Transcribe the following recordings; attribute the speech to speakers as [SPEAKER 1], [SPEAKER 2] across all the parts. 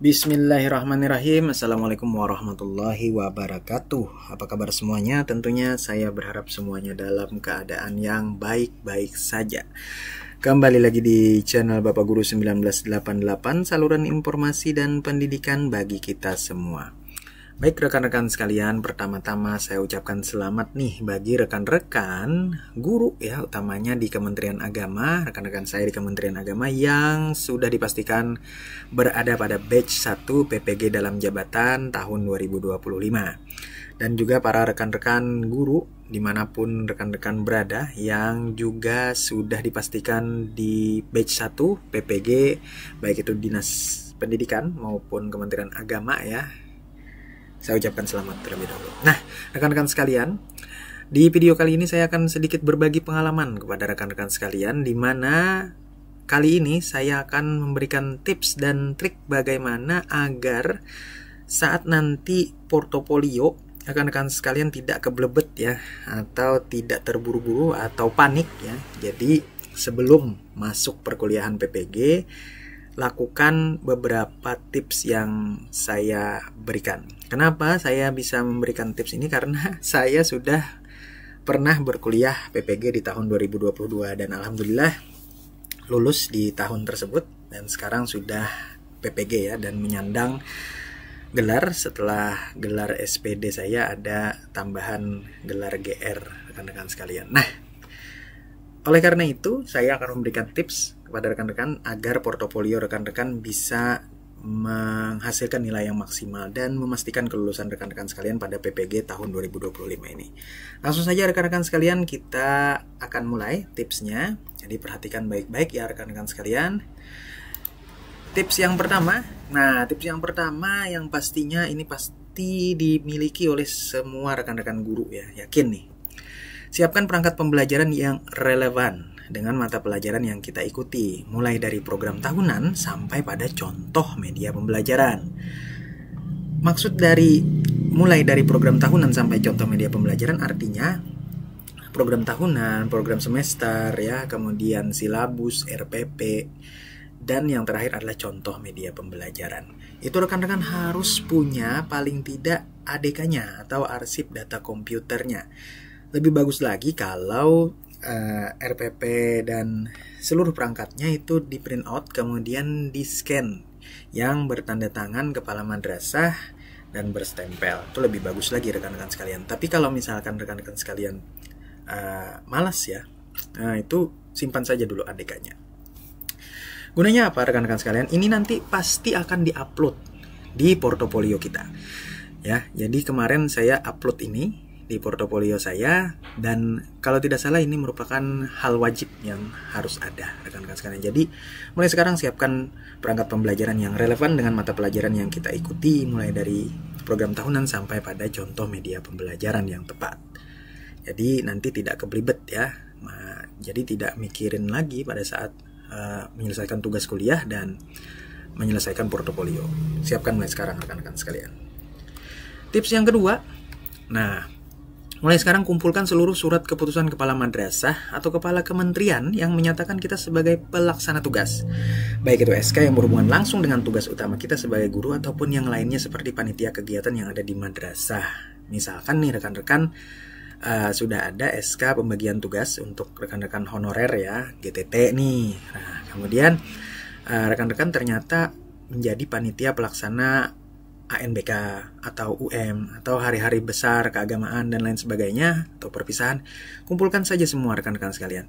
[SPEAKER 1] Bismillahirrahmanirrahim. Assalamualaikum warahmatullahi wabarakatuh. Apa kabar semuanya? Tentunya saya berharap semuanya dalam keadaan yang baik-baik saja. Kembali lagi di channel Bapak Guru 1988, saluran informasi dan pendidikan bagi kita semua. Baik rekan-rekan sekalian, pertama-tama saya ucapkan selamat nih bagi rekan-rekan guru ya, utamanya di Kementerian Agama, rekan-rekan saya di Kementerian Agama yang sudah dipastikan berada pada batch 1 PPG dalam jabatan tahun 2025. Dan juga para rekan-rekan guru dimanapun rekan-rekan berada yang juga sudah dipastikan di batch 1 PPG, baik itu Dinas Pendidikan maupun Kementerian Agama ya. Saya ucapkan selamat terlebih dahulu. Nah, rekan-rekan sekalian, di video kali ini saya akan sedikit berbagi pengalaman kepada rekan-rekan sekalian, di mana kali ini saya akan memberikan tips dan trik bagaimana agar saat nanti portofolio rekan-rekan sekalian tidak keblebet ya, atau tidak terburu-buru atau panik ya. Jadi sebelum masuk perkuliahan PPG, lakukan beberapa tips yang saya berikan. Kenapa saya bisa memberikan tips ini? Karena saya sudah pernah berkuliah PPG di tahun 2022 dan alhamdulillah lulus di tahun tersebut dan sekarang sudah PPG ya, dan menyandang gelar. Setelah gelar SPD saya ada tambahan gelar GR rekan-rekan sekalian. Nah, oleh karena itu saya akan memberikan tips kepada rekan-rekan agar portofolio rekan-rekan bisa menghasilkan nilai yang maksimal dan memastikan kelulusan rekan-rekan sekalian pada PPG tahun 2025 ini. Langsung saja rekan-rekan sekalian, kita akan mulai tipsnya. Jadi perhatikan baik-baik ya rekan-rekan sekalian. Tips yang pertama, tips yang pertama yang pastinya ini pasti dimiliki oleh semua rekan-rekan guru ya, yakin nih. Siapkan perangkat pembelajaran yang relevan dengan mata pelajaran yang kita ikuti, mulai dari program tahunan sampai pada contoh media pembelajaran. Maksud dari mulai dari program tahunan sampai contoh media pembelajaran artinya program tahunan, program semester ya, kemudian silabus, RPP, dan yang terakhir adalah contoh media pembelajaran. Itu rekan-rekan harus punya paling tidak ADK-nya atau arsip data komputernya. Lebih bagus lagi kalau RPP dan seluruh perangkatnya itu di print out kemudian di scan yang bertanda tangan kepala madrasah dan berstempel. Itu lebih bagus lagi rekan-rekan sekalian. Tapi kalau misalkan rekan-rekan sekalian malas ya, itu simpan saja dulu ADK-nya. Gunanya apa rekan-rekan sekalian? Ini nanti pasti akan diupload di portofolio kita. Ya, jadi kemarin saya upload ini di portofolio saya, dan kalau tidak salah ini merupakan hal wajib yang harus ada rekan-rekan sekalian. Jadi mulai sekarang siapkan perangkat pembelajaran yang relevan dengan mata pelajaran yang kita ikuti, mulai dari program tahunan sampai pada contoh media pembelajaran yang tepat. Jadi nanti tidak keblibet ya. Jadi tidak mikirin lagi pada saat menyelesaikan tugas kuliah dan menyelesaikan portofolio. Siapkan mulai sekarang rekan-rekan sekalian. Tips yang kedua, mulai sekarang kumpulkan seluruh surat keputusan kepala madrasah atau kepala kementerian yang menyatakan kita sebagai pelaksana tugas. Baik itu SK yang berhubungan langsung dengan tugas utama kita sebagai guru ataupun yang lainnya seperti panitia kegiatan yang ada di madrasah. Misalkan nih rekan-rekan sudah ada SK pembagian tugas untuk rekan-rekan honorer ya, GTT nih. Nah, kemudian rekan-rekan ternyata menjadi panitia pelaksana ANBK atau UM atau hari-hari besar keagamaan dan lain sebagainya atau perpisahan, kumpulkan saja semua rekan-rekan sekalian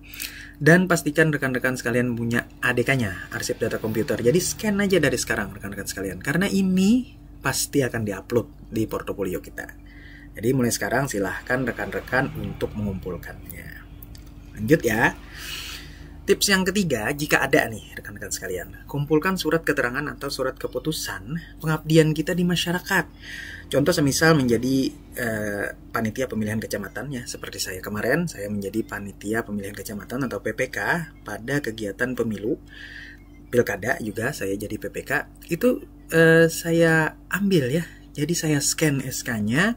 [SPEAKER 1] dan pastikan rekan-rekan sekalian punya ADK-nya, arsip data komputer. Jadi scan aja dari sekarang rekan-rekan sekalian, karena ini pasti akan diupload di portofolio kita. Jadi mulai sekarang silahkan rekan-rekan untuk mengumpulkannya. Lanjut ya. Tips yang ketiga, jika ada nih rekan-rekan sekalian, kumpulkan surat keterangan atau surat keputusan pengabdian kita di masyarakat. Contoh semisal menjadi panitia pemilihan kecamatan ya, seperti saya kemarin, saya menjadi panitia pemilihan kecamatan atau PPK pada kegiatan pemilu, pilkada juga saya jadi PPK. Itu saya ambil ya, jadi saya scan SK-nya,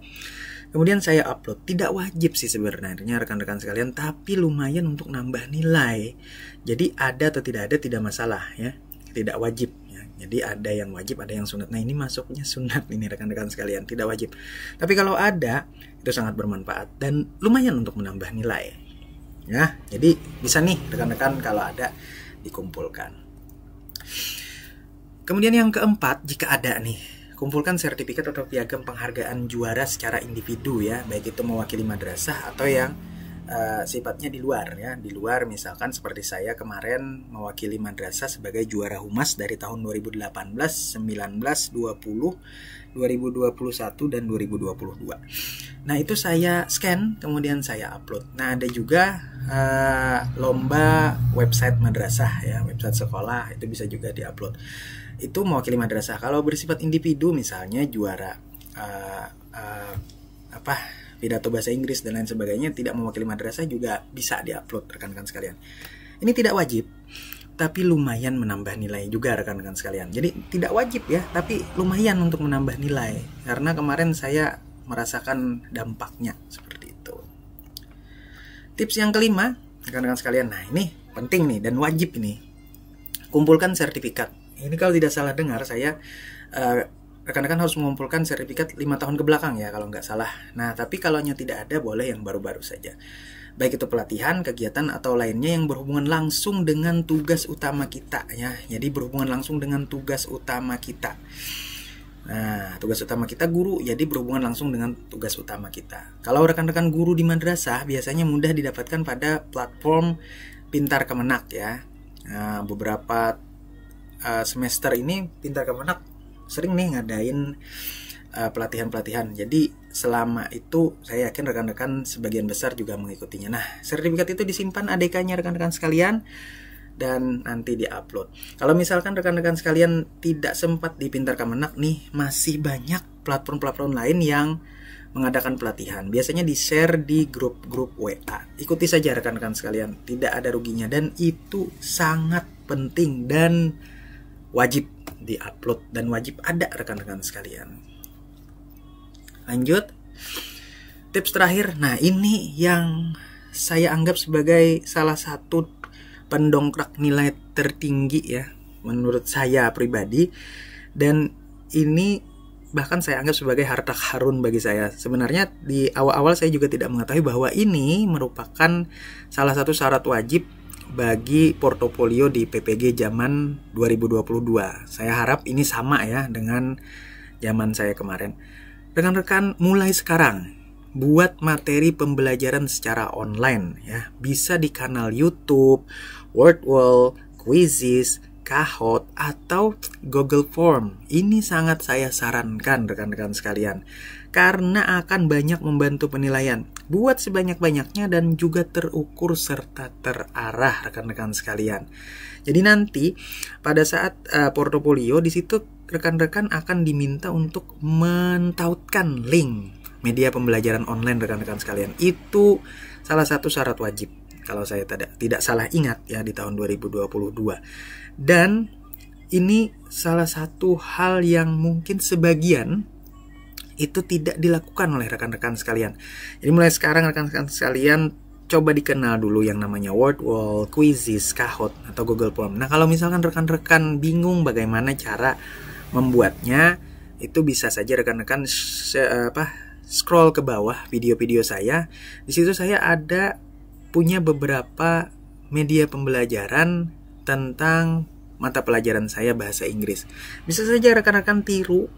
[SPEAKER 1] kemudian saya upload. Tidak wajib sih sebenarnya rekan-rekan sekalian, tapi lumayan untuk nambah nilai. Jadi ada atau tidak ada tidak masalah ya, tidak wajib ya. Jadi ada yang wajib, ada yang sunat. Nah ini masuknya sunat ini rekan-rekan sekalian, tidak wajib. Tapi kalau ada, itu sangat bermanfaat dan lumayan untuk menambah nilai. Ya, jadi bisa nih rekan-rekan kalau ada dikumpulkan. Kemudian yang keempat, jika ada nih, kumpulkan sertifikat atau piagam penghargaan juara secara individu ya, baik itu mewakili madrasah atau yang sifatnya di luar ya. Di luar misalkan seperti saya kemarin mewakili madrasah sebagai juara humas dari tahun 2018, 19, 20, 2021 dan 2022. Nah, itu saya scan kemudian saya upload. Nah, ada juga lomba website madrasah ya, website sekolah itu bisa juga diupload. Itu mewakili madrasah. Kalau bersifat individu misalnya juara pidato bahasa Inggris dan lain sebagainya, tidak mewakili madrasah juga bisa diupload rekan-rekan sekalian. Ini tidak wajib, tapi lumayan menambah nilai juga rekan-rekan sekalian. Jadi tidak wajib ya, tapi lumayan untuk menambah nilai. Karena kemarin saya merasakan dampaknya seperti itu. Tips yang kelima, rekan-rekan sekalian. Nah ini penting nih dan wajib ini. Kumpulkan sertifikat. Ini kalau tidak salah dengar saya rekan-rekan harus mengumpulkan sertifikat 5 tahun ke belakang ya kalau nggak salah. Nah tapi kalau tidak ada boleh yang baru-baru saja. Baik itu pelatihan, kegiatan atau lainnya yang berhubungan langsung dengan tugas utama kita ya. Jadi berhubungan langsung dengan tugas utama kita. Nah tugas utama kita guru, jadi berhubungan langsung dengan tugas utama kita. Kalau rekan-rekan guru di madrasah biasanya mudah didapatkan pada platform Pintar Kemenak ya. Nah, beberapa semester ini Pintar Kemenak sering nih ngadain pelatihan-pelatihan. Jadi selama itu saya yakin rekan-rekan sebagian besar juga mengikutinya. Nah, sertifikat itu disimpan ADK-nya rekan-rekan sekalian dan nanti diupload. Kalau misalkan rekan-rekan sekalian tidak sempat di Pintar Kemenak nih, masih banyak platform-platform lain yang mengadakan pelatihan. Biasanya di-share di grup-grup WA. Ikuti saja rekan-rekan sekalian, tidak ada ruginya dan itu sangat penting dan wajib di-upload dan wajib ada rekan-rekan sekalian. Lanjut. Tips terakhir. Nah, ini yang saya anggap sebagai salah satu pendongkrak nilai tertinggi ya menurut saya pribadi, dan ini bahkan saya anggap sebagai harta karun bagi saya. Sebenarnya di awal-awal saya juga tidak mengetahui bahwa ini merupakan salah satu syarat wajib bagi portofolio di PPG zaman 2022. Saya harap ini sama ya dengan zaman saya kemarin. Rekan-rekan mulai sekarang buat materi pembelajaran secara online ya. Bisa di kanal YouTube, Wordwall, Quizizz, Kahoot atau Google Form. Ini sangat saya sarankan rekan-rekan sekalian karena akan banyak membantu penilaian. Buat sebanyak-banyaknya dan juga terukur serta terarah rekan-rekan sekalian. Jadi nanti pada saat portofolio di situ rekan-rekan akan diminta untuk mentautkan link media pembelajaran online rekan-rekan sekalian. Itu salah satu syarat wajib kalau saya tidak salah ingat ya di tahun 2022. Dan ini salah satu hal yang mungkin sebagian itu tidak dilakukan oleh rekan-rekan sekalian. Jadi mulai sekarang rekan-rekan sekalian coba dikenal dulu yang namanya Wordwall, Quizizz, Kahoot atau Google Form. Nah, kalau misalkan rekan-rekan bingung bagaimana cara membuatnya, itu bisa saja rekan-rekan scroll ke bawah video-video saya. Di situ saya ada punya beberapa media pembelajaran tentang mata pelajaran saya bahasa Inggris. Bisa saja rekan-rekan tiru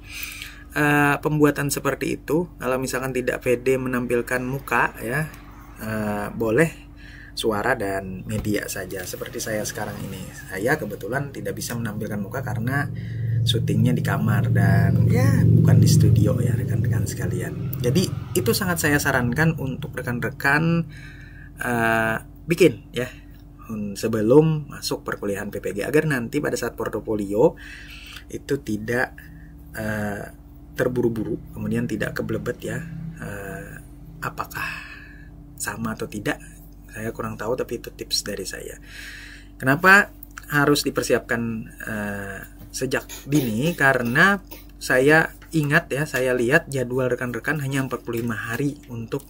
[SPEAKER 1] pembuatan seperti itu. Kalau misalkan tidak pede menampilkan muka ya, boleh suara dan media saja seperti saya sekarang ini. Saya kebetulan tidak bisa menampilkan muka karena syutingnya di kamar dan ya bukan di studio ya rekan-rekan sekalian. Jadi itu sangat saya sarankan untuk rekan-rekan bikin ya sebelum masuk perkuliahan PPG agar nanti pada saat portofolio itu tidak terburu-buru, kemudian tidak keblebet ya. Apakah sama atau tidak saya kurang tahu, tapi itu tips dari saya. Kenapa harus dipersiapkan sejak dini? Karena saya ingat ya, saya lihat jadwal rekan-rekan hanya 45 hari untuk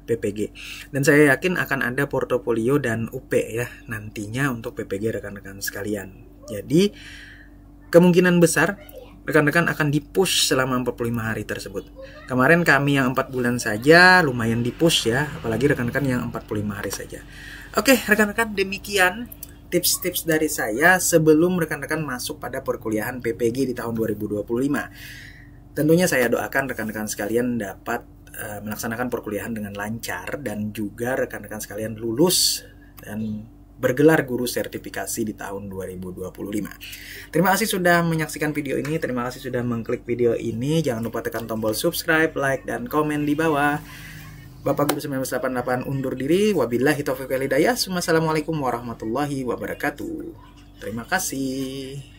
[SPEAKER 1] PPG. Dan saya yakin akan ada portofolio dan UP ya nantinya untuk PPG rekan-rekan sekalian. Jadi kemungkinan besar rekan-rekan akan di-push selama 45 hari tersebut. Kemarin kami yang 4 bulan saja lumayan di-push ya, apalagi rekan-rekan yang 45 hari saja. Oke, rekan-rekan, demikian tips-tips dari saya sebelum rekan-rekan masuk pada perkuliahan PPG di tahun 2025. Tentunya saya doakan rekan-rekan sekalian dapat melaksanakan perkuliahan dengan lancar dan juga rekan-rekan sekalian lulus dan bergelar guru sertifikasi di tahun 2025. Terima kasih sudah menyaksikan video ini, terima kasih sudah mengklik video ini. Jangan lupa tekan tombol subscribe, like, dan komen di bawah. Bapak Guru 1988 undur diri. Wabillahi taufiq wal hidayah. Wassalamualaikum warahmatullahi wabarakatuh. Terima kasih.